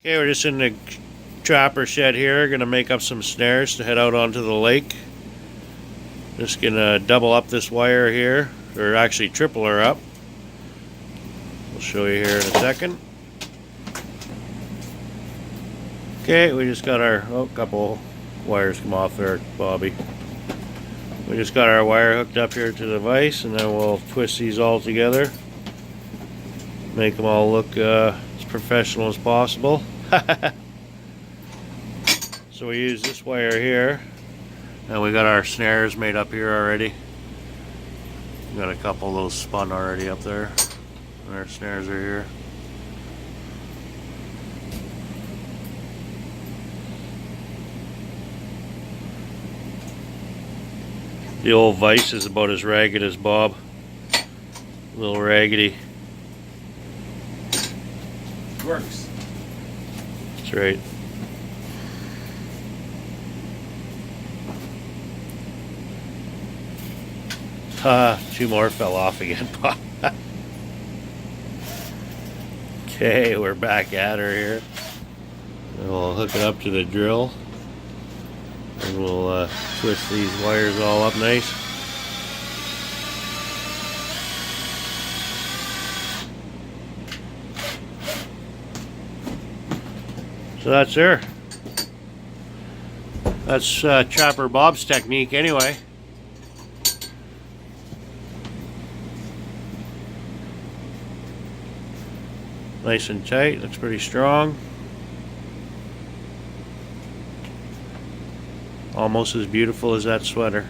Okay, we're just in the trapper shed here, gonna make up some snares to head out onto the lake. Just gonna double up this wire here, or actually triple her up. We'll show you here in a second. Okay, we just got our, couple wires come off there, Bobby. We just got our wire hooked up here to the vise, and then we'll twist these all together. Make them all look as professional as possible. So we use this wire here, and we got our snares made up here already. We got a couple of those spun already up there, and our snares are here. The old vise is about as ragged as Bob. A little raggedy. Works. That's right. Two more fell off again, Bob. Okay, we're back at her here. And we'll hook it up to the drill. And we'll twist these wires all up nice. So that's her. That's Trapper Bob's technique anyway. Nice and tight, looks pretty strong. Almost as beautiful as that sweater.